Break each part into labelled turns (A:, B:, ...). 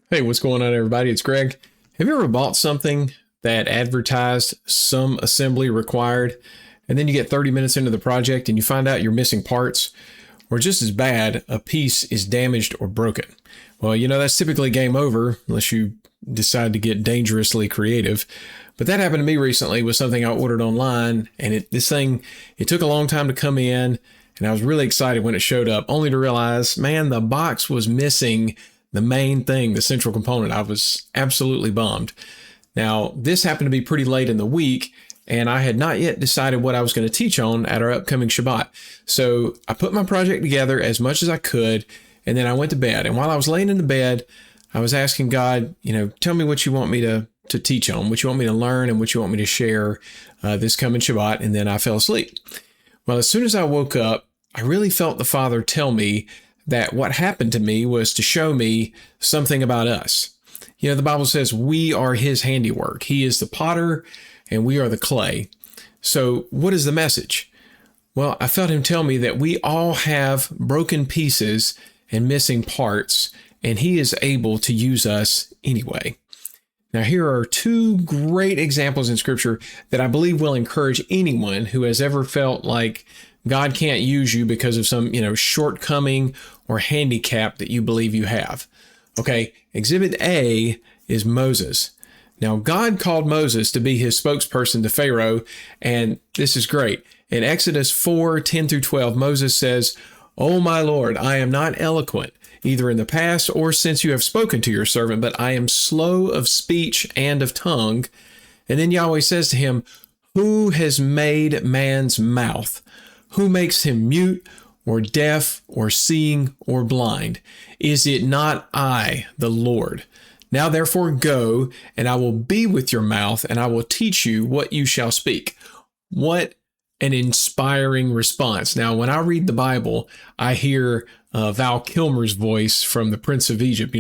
A: Hey, what's going on, everybody? It's Greg. Have you ever bought something that advertised some assembly required, and then you get 30 minutes into the project and you find out you're missing parts, or just as bad, a piece is damaged or broken? Well, that's typically game over unless you decide to get dangerously creative. But that happened to me recently with something I ordered online, and it took a long time to come in, and I was really excited when it showed up, only to realize, man, the box was missing the main thing, the central component. I was absolutely bummed. Now, this happened to be pretty late in the week, and I had not yet decided what I was going to teach on at our upcoming Shabbat. So I put my project together as much as I could, and then I went to bed. And while I was laying in the bed, I was asking God, tell me what you want me to teach on, what you want me to learn, and what you want me to share this coming Shabbat. And then I fell asleep. Well, as soon as I woke up, I really felt the Father tell me that what happened to me was to show me something about us. The Bible says we are his handiwork. He is the potter and we are the clay. So what is the message? Well, I felt him tell me that we all have broken pieces and missing parts, and he is able to use us anyway. Now, here are two great examples in Scripture that I believe will encourage anyone who has ever felt like God can't use you because of some, shortcoming or handicap that you believe you have. Okay, Exhibit A is Moses. Now, God called Moses to be his spokesperson to Pharaoh, and this is great. In Exodus 4:10-12, Moses says, "O my Lord, I am not eloquent, either in the past or since you have spoken to your servant, but I am slow of speech and of tongue." And then Yahweh says to him, "Who has made man's mouth? Who makes him mute or deaf or seeing or blind? Is it not I, the Lord? Now therefore go, and I will be with your mouth, and I will teach you what you shall speak." What an inspiring response. Now, when I read the Bible, I hear Val Kilmer's voice from The Prince of Egypt,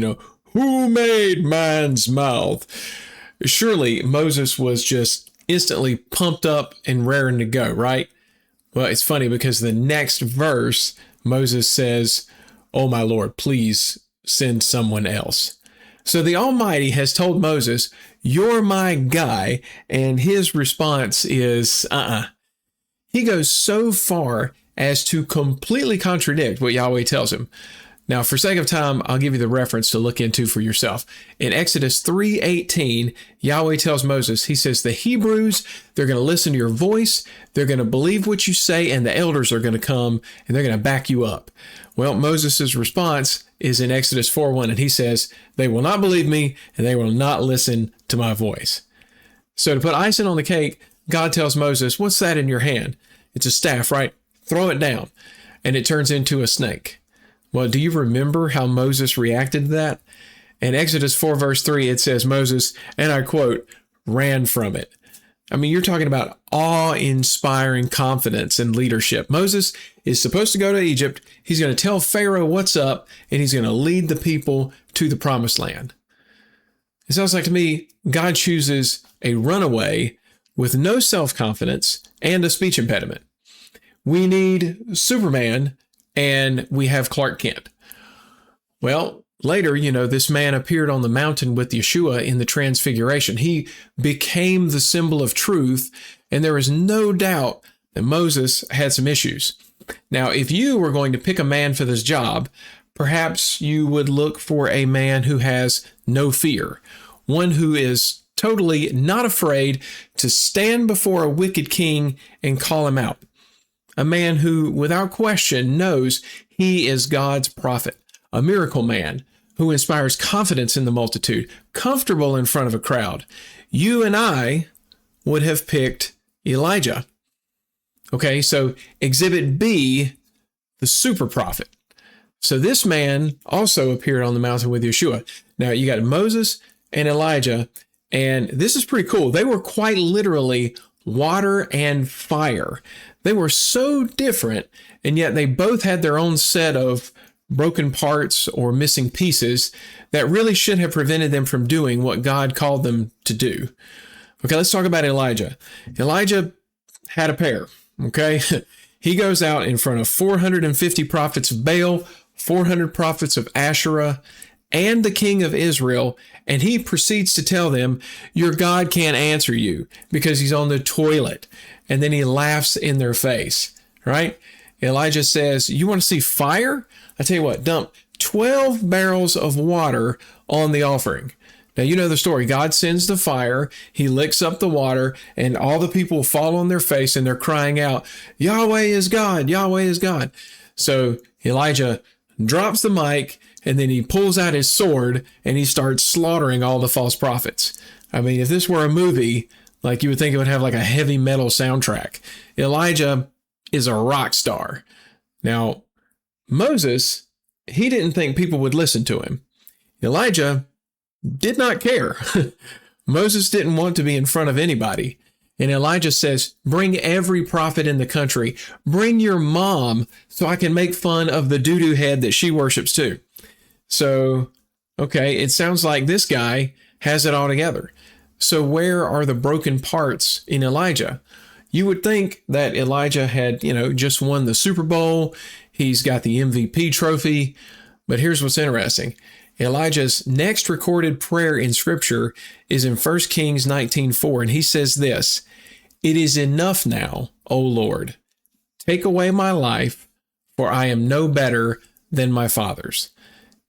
A: who made man's mouth? Surely Moses was just instantly pumped up and raring to go, right? Well, it's funny because the next verse, Moses says, "Oh, my Lord, please send someone else." So the Almighty has told Moses, "You're my guy." And his response is, He goes so far as to completely contradict what Yahweh tells him. Now, for sake of time, I'll give you the reference to look into for yourself. In Exodus 3:18, Yahweh tells Moses, he says, "The Hebrews, they're going to listen to your voice, they're going to believe what you say, and the elders are going to come, and they're going to back you up." Well, Moses' response is in Exodus 4:1, and he says, "They will not believe me, and they will not listen to my voice." So to put icing on the cake, God tells Moses, "What's that in your hand?" "It's a staff, right? Throw it down." And it turns into a snake. Well, do you remember how Moses reacted to that? In Exodus 4 verse 3, it says Moses, and I quote, "ran from it." I mean, you're talking about awe-inspiring confidence and leadership. Moses is supposed to go to Egypt. He's going to tell Pharaoh what's up, and he's going to lead the people to the promised land. It sounds like to me, God chooses a runaway with no self-confidence and a speech impediment. We need Superman, and we have Clark Kent. Well, later, this man appeared on the mountain with Yeshua in the Transfiguration. He became the symbol of truth, and there is no doubt that Moses had some issues. Now, if you were going to pick a man for this job, perhaps you would look for a man who has no fear, one who is totally not afraid to stand before a wicked king and call him out. A man who, without question, knows he is God's prophet, a miracle man who inspires confidence in the multitude, comfortable in front of a crowd. You and I would have picked Elijah. Okay, so Exhibit B, the super prophet. So this man also appeared on the mountain with Yeshua. Now you got Moses and Elijah, and this is pretty cool. They were quite literally water and fire. They were so different, and yet they both had their own set of broken parts or missing pieces that really should have prevented them from doing what God called them to do. Okay, let's talk about Elijah. Elijah had a pair, okay? He goes out in front of 450 prophets of Baal, 400 prophets of Asherah, and the king of Israel, and he proceeds to tell them, your God can't answer you because he's on the toilet. And then he laughs in their face, right? Elijah says, you want to see fire? I tell you what, dump 12 barrels of water on the offering. Now, you know the story. God sends the fire, he licks up the water, and all the people fall on their face and they're crying out, Yahweh is God, Yahweh is God. So Elijah drops the mic, and then he pulls out his sword and he starts slaughtering all the false prophets. I mean, if this were a movie, like you would think it would have like a heavy metal soundtrack. Elijah is a rock star. Now, Moses, he didn't think people would listen to him. Elijah did not care. Moses didn't want to be in front of anybody. And Elijah says, bring every prophet in the country. Bring your mom so I can make fun of the doo-doo head that she worships too. So, okay, it sounds like this guy has it all together. So where are the broken parts in Elijah? You would think that Elijah had, just won the Super Bowl. He's got the MVP trophy. But here's what's interesting. Elijah's next recorded prayer in Scripture is in 1 Kings 19:4, and he says this, it is enough now, O Lord. Take away my life, for I am no better than my fathers.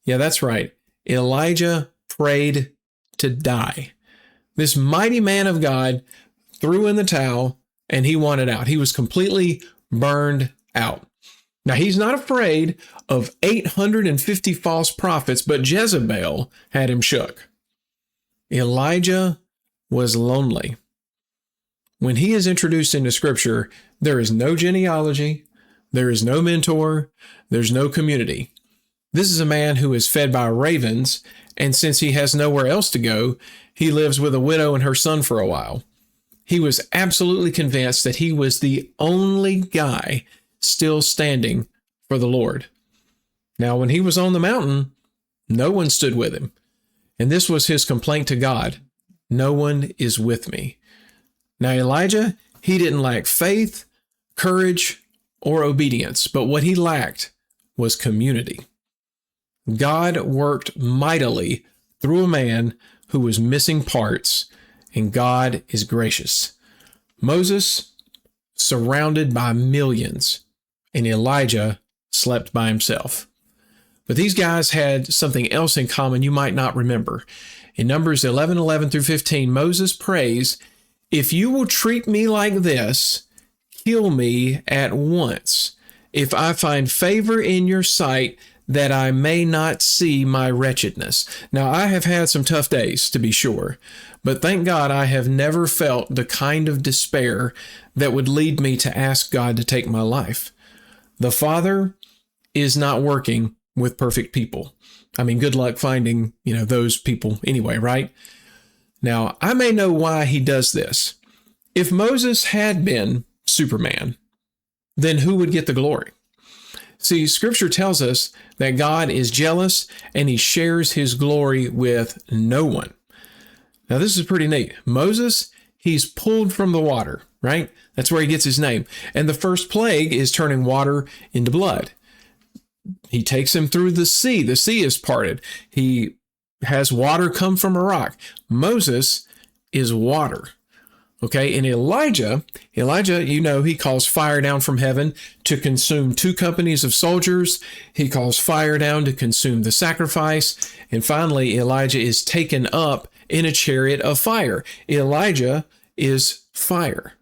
A: Yeah, that's right. Elijah prayed to die. This mighty man of God threw in the towel, and he wanted out. He was completely burned out. Now, he's not afraid of 850 false prophets, but Jezebel had him shook. Elijah was lonely. When he is introduced into Scripture, there is no genealogy, there is no mentor, there's no community. This is a man who is fed by ravens, and since he has nowhere else to go, he lives with a widow and her son for a while. He was absolutely convinced that he was the only guy still standing for the Lord. Now, when he was on the mountain, no one stood with him. And this was his complaint to God. No one is with me. Now, Elijah, he didn't lack faith, courage, or obedience, but what he lacked was community. God worked mightily through a man who was missing parts, and God is gracious. Moses surrounded by millions, and Elijah slept by himself. But these guys had something else in common you might not remember. In Numbers 11:11 through 15, Moses prays, if you will treat me like this, kill me at once. If I find favor in your sight, that I may not see my wretchedness. Now, I have had some tough days, to be sure, but thank God I have never felt the kind of despair that would lead me to ask God to take my life. The Father is not working with perfect people. I mean, good luck finding, those people anyway, right? Now, I may know why he does this. If Moses had been Superman, then who would get the glory? See, Scripture tells us that God is jealous and he shares his glory with no one. Now, this is pretty neat. Moses, he's pulled from the water, right? That's where he gets his name. And the first plague is turning water into blood. He takes him through the sea. The sea is parted. He has water come from a rock. Moses is water. Okay, and Elijah, he calls fire down from heaven to consume 2 companies of soldiers. He calls fire down to consume the sacrifice. And finally, Elijah is taken up in a chariot of fire. Elijah is fire.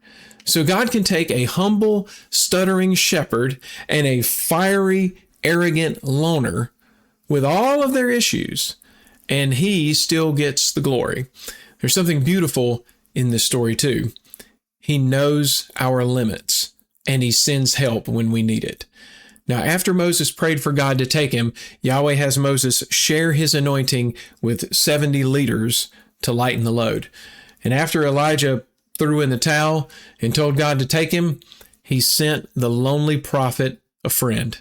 A: So God can take a humble, stuttering shepherd and a fiery, arrogant loner with all of their issues, and he still gets the glory. There's something beautiful in this story too. He knows our limits, and he sends help when we need it. Now, after Moses prayed for God to take him, Yahweh has Moses share his anointing with 70 leaders to lighten the load. And after Elijah threw in the towel and told God to take him, he sent the lonely prophet a friend.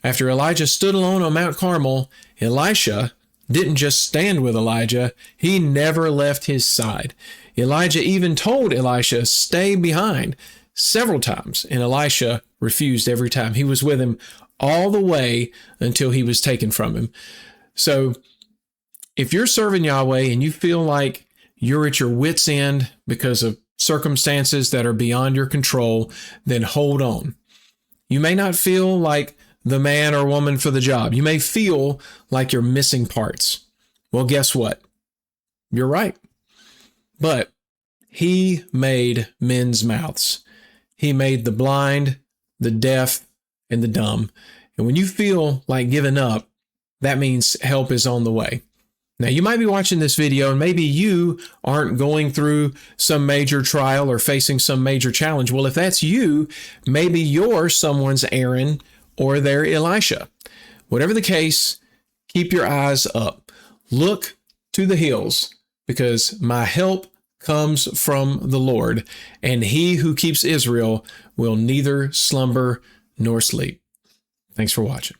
A: After Elijah stood alone on Mount Carmel, Elisha didn't just stand with Elijah, he never left his side. Elijah even told Elisha, stay behind, several times, and Elisha refused every time. He was with him all the way until he was taken from him. So if you're serving Yahweh and you feel like you're at your wit's end because of circumstances that are beyond your control, then hold on. You may not feel like the man or woman for the job. You may feel like you're missing parts. Well, guess what? You're right. But he made men's mouths. He made the blind, the deaf, and the dumb. And when you feel like giving up, that means help is on the way. Now, you might be watching this video and maybe you aren't going through some major trial or facing some major challenge. Well, if that's you, maybe you're someone's Aaron or their Elisha. Whatever the case, keep your eyes up. Look to the hills, because my help comes from the Lord, and he who keeps Israel will neither slumber nor sleep. Thanks for watching.